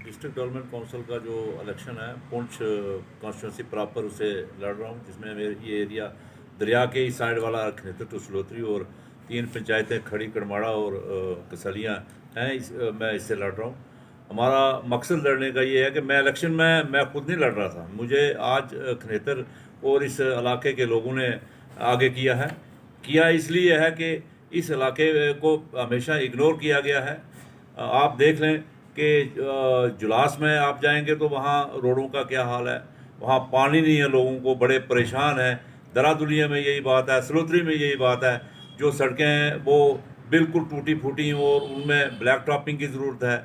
District development council का जो election है पुंछ कॉन्स्टिट्यूंसी प्रॉपर उसे लड़ रहा हूँ, जिसमें ये एरिया दरिया के इस साइड वाला खनेतर टू सलोत्री और 3 पंचायतें खड़ी कड़माड़ा और कसलियाँ हैं। मैं इससे लड़ रहा हूँ। हमारा मकसद लड़ने का ये है कि मैं इलेक्शन में मैं खुद नहीं लड़ रहा था, मुझे आज खनेतर और इस इलाके के लोगों ने आगे किया इसलिए है कि इस इलाके को हमेशा इग्नोर किया गया है। आप देख लें कि जुलास में आप जाएंगे तो वहाँ रोडों का क्या हाल है, वहाँ पानी नहीं है, लोगों को बड़े परेशान है। दरादुलिया में यही बात है, सलोत्री में यही बात है। जो सड़कें हैं वो बिल्कुल टूटी फूटी और उनमें ब्लैक टॉपिंग की ज़रूरत है,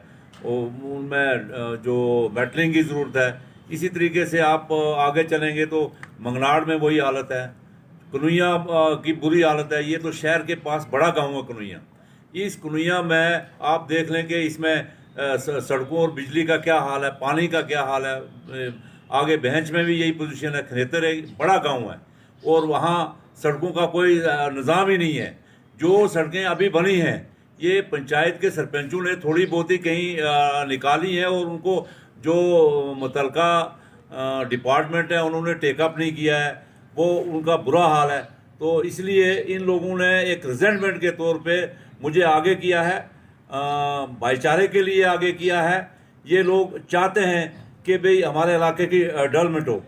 उनमें जो मेटलिंग की ज़रूरत है। इसी तरीके से आप आगे चलेंगे तो मंगनाड़ में वही हालत है, कनुइया की बुरी हालत है। ये तो शहर के पास बड़ा गांव है कनुइया। इस कनुइया में आप देख लें कि इसमें सड़कों और बिजली का क्या हाल है, पानी का क्या हाल है। आगे भैंस में भी यही पोजीशन है। खनेतर एक बड़ा गांव है और वहाँ सड़कों का कोई निज़ाम ही नहीं है। जो सड़कें अभी बनी हैं ये पंचायत के सरपंचों ने थोड़ी बहुत ही कहीं निकाली हैं और उनको जो मुतलका डिपार्टमेंट है उन्होंने टेकअप नहीं किया है, वो उनका बुरा हाल है। तो इसलिए इन लोगों ने एक रिजेंटमेंट के तौर पे मुझे आगे किया है, भाईचारे के लिए आगे किया है। ये लोग चाहते हैं कि भाई हमारे इलाके की डेवलपमेंट हो,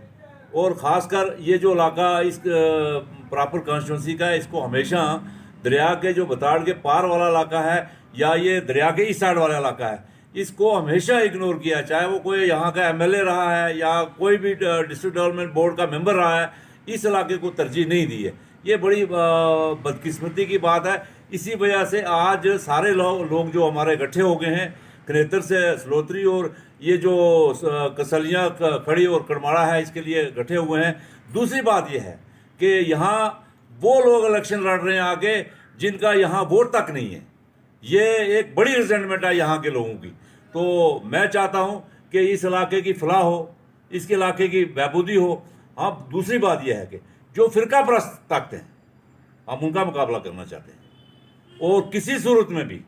और ख़ासकर ये जो इलाका इस प्रॉपर कॉन्स्टिट्यूंसी का है, इसको हमेशा दरिया के जो बताड़ के पार वाला इलाका है या ये दरिया के इस साइड वाला इलाका है, इसको हमेशा इग्नोर किया। चाहे वो कोई यहाँ का एमएलए रहा है या कोई भी डिस्ट्रिक्ट डेवलपमेंट बोर्ड का मेंबर रहा है, इस इलाके को तरजीह नहीं दी है। ये बड़ी बदकिस्मती की बात है। इसी वजह से आज सारे लोग जो हमारे इकट्ठे हो गए हैं खनेतर से सलोत्री और ये जो कसलियाँ खड़ी और कड़माड़ा है, इसके लिए इकट्ठे हुए हैं। दूसरी बात यह है कि यहाँ वो लोग इलेक्शन लड़ रहे हैं आगे जिनका यहाँ वोट तक नहीं है। ये एक बड़ी रिजेंटमेंट है यहाँ के लोगों की। तो मैं चाहता हूँ कि इस इलाके की फलाह हो, इसके इलाके की बहबूदी हो। हाँ, दूसरी बात यह है कि जो फिरका परस्त ताकत हैं हम उनका मुकाबला करना चाहते हैं, और किसी सूरत में भी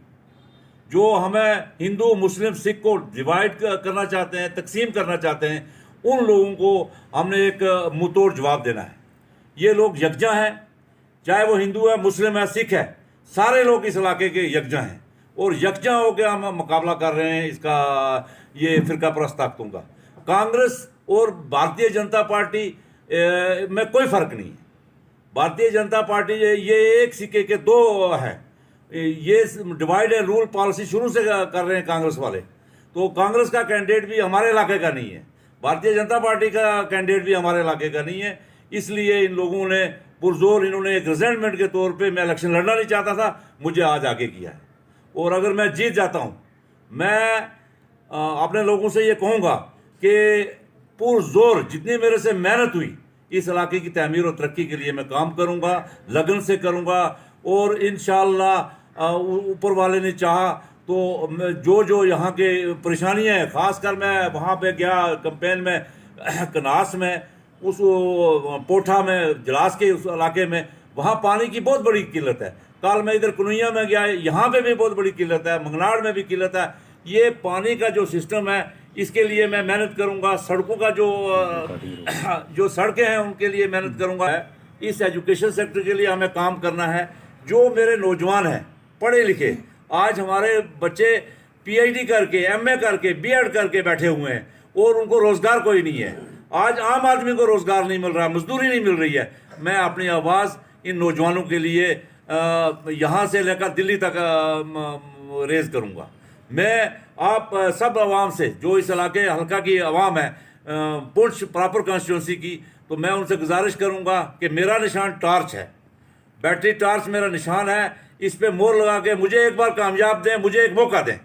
जो हमें हिंदू मुस्लिम सिख को डिवाइड करना चाहते हैं, तकसीम करना चाहते हैं, उन लोगों को हमने एक मुंहतोड़ जवाब देना है। ये लोग यकजा हैं, चाहे वो हिंदू है, मुस्लिम है, सिख है, सारे लोग इस इलाके के यकजा हैं और यकजा होकर हम मुकाबला कर रहे हैं इसका, ये फिरका परस्त ताकतों का। कांग्रेस और भारतीय जनता पार्टी में कोई फ़र्क नहीं है। भारतीय जनता पार्टी ये एक सिक्के के दो है। ये डिवाइड एंड रूल पॉलिसी शुरू से कर रहे हैं कांग्रेस वाले। तो कांग्रेस का कैंडिडेट भी हमारे इलाके का नहीं है, भारतीय जनता पार्टी का कैंडिडेट भी हमारे इलाके का नहीं है। इसलिए इन लोगों ने पुरजोर, इन्होंने एक रिजेंटमेंट के तौर पे, मैं इलेक्शन लड़ना नहीं चाहता था, मुझे आज आगे किया है। और अगर मैं जीत जाता हूँ, मैं अपने लोगों से ये कहूँगा कि पुरजोर जितनी मेरे से मेहनत हुई इस इलाके की तमीर और तरक्की के लिए मैं काम करूँगा, लगन से करूँगा। और इंशाअल्लाह ऊपर वाले ने चाहा तो जो यहाँ के परेशानियाँ हैं, ख़ासकर मैं वहाँ पे गया कैंपेन में कनास में, उस पोठा में, जलास के उस इलाके में, वहाँ पानी की बहुत बड़ी किल्लत है। कल मैं इधर कनुइया में गया, यहाँ पे भी बहुत बड़ी किल्लत है, मंगनाड़ में भी किल्लत है। ये पानी का जो सिस्टम है इसके लिए मैं मेहनत करूँगा। सड़कों का जो सड़कें हैं उनके लिए मेहनत करूँगा। इस एजुकेशन सेक्टर के लिए हमें काम करना है। जो मेरे नौजवान हैं पढ़े लिखे, आज हमारे बच्चे पीएचडी करके, एमए करके, बीएड करके बैठे हुए हैं और उनको रोज़गार कोई नहीं है। आज आम आदमी को रोज़गार नहीं मिल रहा, मजदूरी नहीं मिल रही है। मैं अपनी आवाज़ इन नौजवानों के लिए यहाँ से लेकर दिल्ली तक रेज़ करूँगा। मैं आप सब आवाम से, जो इस इलाके हल्का की आवाम है पुंछ प्रॉपर कॉन्स्टिट्यूंसी की, तो मैं उनसे गुजारिश करूँगा कि मेरा निशान टॉर्च है, बैटरी टॉर्च मेरा निशान है। इस पे मोहर लगा के मुझे एक बार कामयाब दें, मुझे एक मौका दें,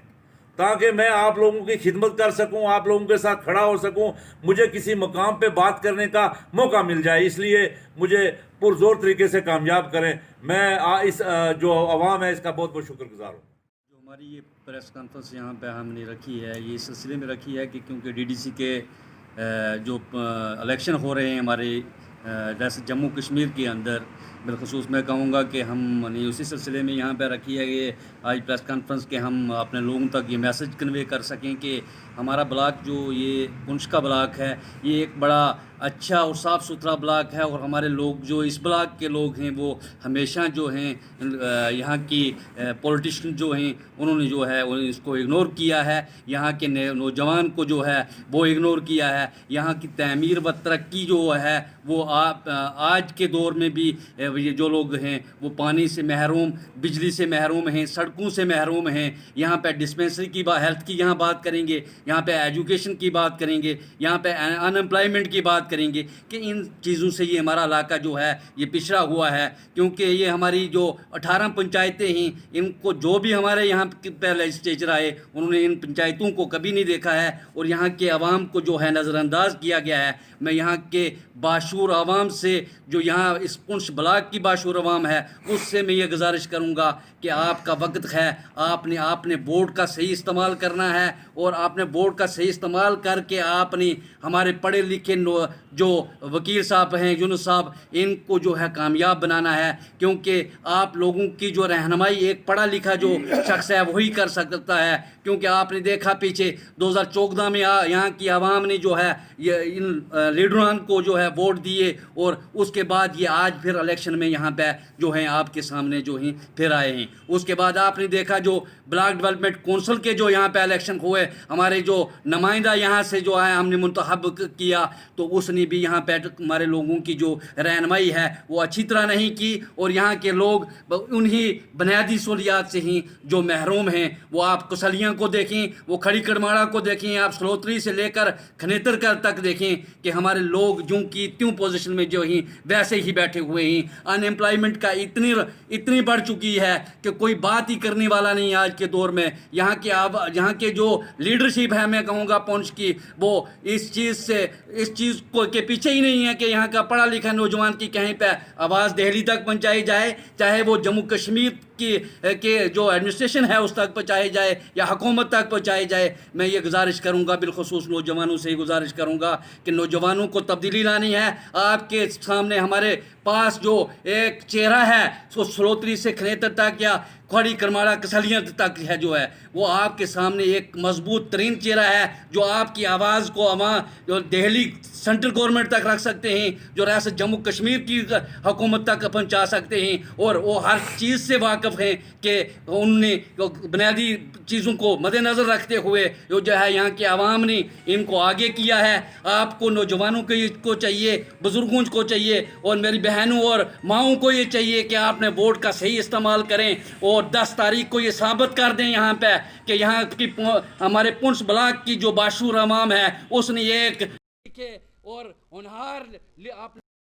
ताकि मैं आप लोगों की खिदमत कर सकूं, आप लोगों के साथ खड़ा हो सकूं, मुझे किसी मकाम पे बात करने का मौका मिल जाए। इसलिए मुझे पुरजोर तरीके से कामयाब करें। मैं इस जो आवाम है इसका बहुत बहुत शुक्रगुजार हूँ। जो हमारी ये प्रेस कॉन्फ्रेंस यहाँ पे हमने रखी है, ये इस सिलसिले में रखी है कि क्योंकि डीडीसी के जो इलेक्शन हो रहे हैं हमारे जैसे जम्मू कश्मीर के अंदर, बिलखसूस मैं कहूँगा कि हमने उसी सिलसिले में यहाँ पे रखी है ये आज प्रेस कॉन्फ्रेंस के हम अपने लोगों तक ये मैसेज कन्वे कर सकें कि हमारा ब्लॉक जो ये पुंछ का ब्लॉक है ये एक बड़ा अच्छा और साफ़ सुथरा ब्लॉक है, और हमारे लोग जो इस ब्लॉक के लोग हैं वो हमेशा जो हैं यहाँ की पॉलिटिशियन जो हैं उन्होंने जो है इसको इग्नोर किया है। यहाँ के नौजवान को जो है वो इग्नोर किया है। यहाँ की तमीर व तरक्की जो है वो आज के दौर में भी ये जो लोग हैं वो पानी से महरूम, बिजली से महरूम हैं, सड़कों से महरूम हैं। यहाँ पे डिस्पेंसरी की हेल्थ की यहाँ बात करेंगे, यहाँ पे एजुकेशन की बात करेंगे, यहाँ पे अनएम्प्लॉयमेंट की बात करेंगे कि इन चीज़ों से ये हमारा इलाका जो है ये पिछड़ा हुआ है। क्योंकि ये हमारी जो 18 पंचायतें हैं इनको जो भी हमारे यहाँ पे लेजिस्लेचर आए उन्होंने इन पंचायतों को कभी नहीं देखा है, और यहाँ के आवाम को जो है नज़रअंदाज किया गया है। मैं यहाँ के बाशूर आवाम से, जो यहाँ इस पुंछ ब्लॉक की बाशूर आवाम है, उससे मैं ये गुजारिश करूँगा कि आपका वक्त है, आपने वोट का सही इस्तेमाल करना है, और आपने वोट का सही इस्तेमाल करके आपने हमारे पढ़े लिखे जो वकील साहब हैं, यूनुस साहब, इनको जो है कामयाब बनाना है। क्योंकि आप लोगों की जो रहनुमाई एक पढ़ा लिखा जो शख्स है वही कर सकता है। क्योंकि आपने देखा पीछे 2014 में यहाँ की आवाम ने जो है ये इन लीडरान को जो है वोट दिए, और उसके बाद ये आज फिर इलेक्शन में यहाँ पे जो हैं आपके सामने जो हैं फिर आए हैं। उसके बाद आपने देखा जो ब्लॉक डेवलपमेंट कौंसिल के जो यहाँ पे इलेक्शन हुए, हमारे जो नुमाइंदा यहाँ से जो है हमने मुंतखब किया, तो उसने भी यहाँ पे हमारे लोगों की जो रहनुमाई है वो अच्छी तरह नहीं की, और यहाँ के लोग उन्हीं बुनियादी सहूलियात से ही जो महरूम हैं। वो आप कसलियाँ को देखें, वो खड़ी कड़माड़ा को देखें, आप सलोत्री से लेकर खनेतर तक देखें कि हमारे लोग जो की त्यों पोजीशन में जो ही वैसे ही बैठे हुए हैं। अनएम्प्लॉयमेंट का इतनी बढ़ चुकी है कि कोई बात ही करने वाला नहीं आज के दौर में। यहाँ के जो लीडरशिप है मैं कहूँगा पुंछ की, वो इस चीज़ को के पीछे ही नहीं है कि यहाँ का पढ़ा लिखा नौजवान की कहीं पे आवाज़ दिल्ली तक पहुँचाई जाए, चाहे वो जम्मू कश्मीर के जो एडमिनिस्ट्रेशन है उस तक पहुँचाई जाए या हुकूमत तक पहुँचाई जाए। मैं ये गुजारिश करूँगा, बिलखसूस नौजवानों से ही गुजारिश करूँगा कि नौजवानों को तब्दीली लानी है। आपके सामने हमारे पास जो एक चेहरा है सो सलोत्री से खनेतर तक या खड़ी करमाड़ा कसलियाँ तक है जो है वो आपके सामने एक मजबूत तरीन चेहरा है, जो आपकी आवाज़ को जो दिल्ली सेंट्रल गवर्नमेंट तक रख सकते हैं, जो रियासत जम्मू कश्मीर की हुकूमत तक पहुंचा सकते हैं, और वो हर चीज़ से वाकिफ़ हैं कि उनने बुनियादी चीज़ों को मद्देनज़र रखते हुए जो है यहाँ के आवाम ने इनको आगे किया है। आपको नौजवानों को चाहिए, बुज़ुर्गों को चाहिए, और मेरी बहनों और माओं को ये चाहिए कि आपने वोट का सही इस्तेमाल करें, और 10 तारीख को ये साबित कर दें यहाँ पे कि यहाँ की हमारे पुंछ ब्लॉक की जो बाशूर आवाम है उसने एक और होनहार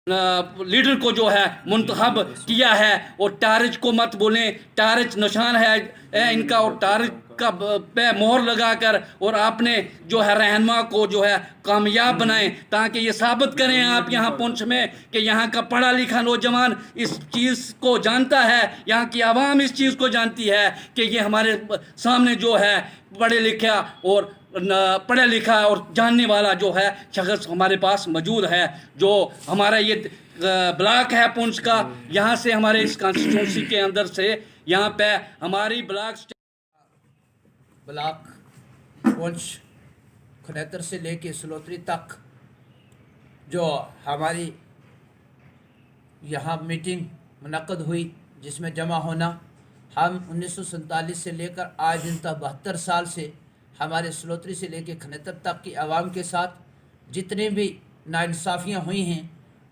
लीडर को जो है मुंतखब किया है। और टारिज को मत बोलें, टारिज निशान है इनका, और टारिज का पे मोहर लगाकर और आपने जो है रहनुमा को जो है कामयाब बनाएं, ताकि ये साबित करें आप यहाँ पुंछ में कि यहाँ का पढ़ा लिखा नौजवान इस चीज़ को जानता है, यहाँ की आवाम इस चीज़ को जानती है कि ये हमारे सामने जो है पढ़ा लिखा और जानने वाला जो है शख्स हमारे पास मौजूद है। जो हमारा ये ब्लॉक है पुंछ का, यहाँ से हमारे इस कॉन्स्टिट्यूंसी के अंदर से यहाँ पे हमारी ब्लॉक पुंछ खनेतर से लेके सलोत्री तक जो हमारी यहाँ मीटिंग मुनक्कद हुई, जिसमें जमा होना हम 1947 से लेकर आज दिन तक 72 साल से हमारे सलोत्री से लेकर खनेतर तक की आवाम के साथ जितनी भी नाइंसाफ़ियाँ हुई हैं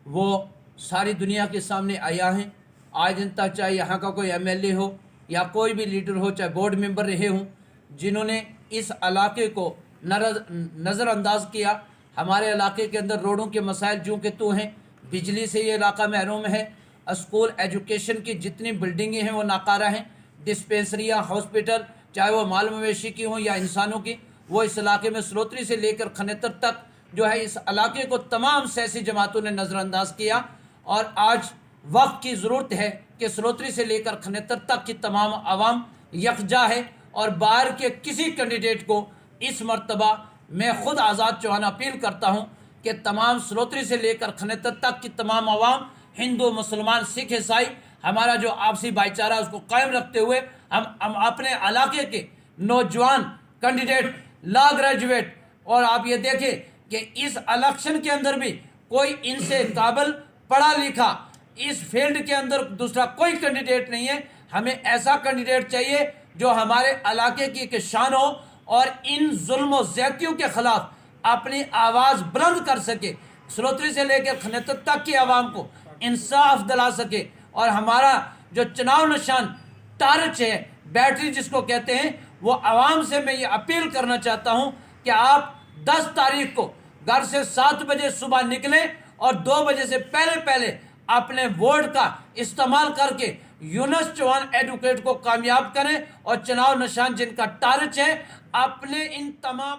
वो सारी दुनिया के सामने आया हैं। आज दिन तक चाहे यहाँ का कोई एमएलए हो या कोई भी लीडर हो, चाहे बोर्ड मेंबर रहे हों, जिन्होंने इस इलाके को नज़रअंदाज किया। हमारे इलाके के अंदर रोडों के मसाइल जो कि तो हैं, बिजली से ये इलाका महरूम है, स्कूल एजुकेशन की जितनी बिल्डिंगें हैं वो नाकारा हैं, डिस्पेंसरियाँ, हॉस्पिटल, चाहे वो माल मवेशी की हों या इंसानों की, वो इस इलाके में सलोत्री से लेकर खनेतर तक जो है इस इलाके को तमाम सियासी जमातों ने नज़रअंदाज किया। और आज वक्त की ज़रूरत है कि सलोत्री से लेकर खनेतर तक की तमाम आवाम यकजा है, और बाहर के किसी कैंडिडेट को इस मर्तबा मैं ख़ुद आज़ाद चौहान अपील करता हूँ कि तमाम सलोत्री से लेकर खनेतर तक की तमाम आवाम हिंदू मुसलमान सिख ईसाई हमारा जो आपसी भाईचारा उसको कायम रखते हुए हम अपने इलाके के नौजवान कैंडिडेट लॉ ग्रेजुएट, और आप ये देखें कि इस इलेक्शन के अंदर भी कोई इनसे काबिल पढ़ा लिखा इस फील्ड के अंदर दूसरा कोई कैंडिडेट नहीं है। हमें ऐसा कैंडिडेट चाहिए जो हमारे इलाके की शान हो और इन जुल्म और ज्यादतियों के खिलाफ अपनी आवाज़ बुलंद कर सके, सलोत्री से लेकर खनेतर तक की आवाम को इंसाफ दिला सके। और हमारा जो चुनाव निशान टार्च है, बैटरी जिसको कहते हैं, वो आवाम से मैं ये अपील करना चाहता हूँ कि आप 10 तारीख को घर से 7 बजे सुबह निकलें और 2 बजे से पहले पहले अपने वोट का इस्तेमाल करके यूनुस चौहान एडवोकेट को कामयाब करें और चुनाव निशान जिनका टार्च है अपने इन तमाम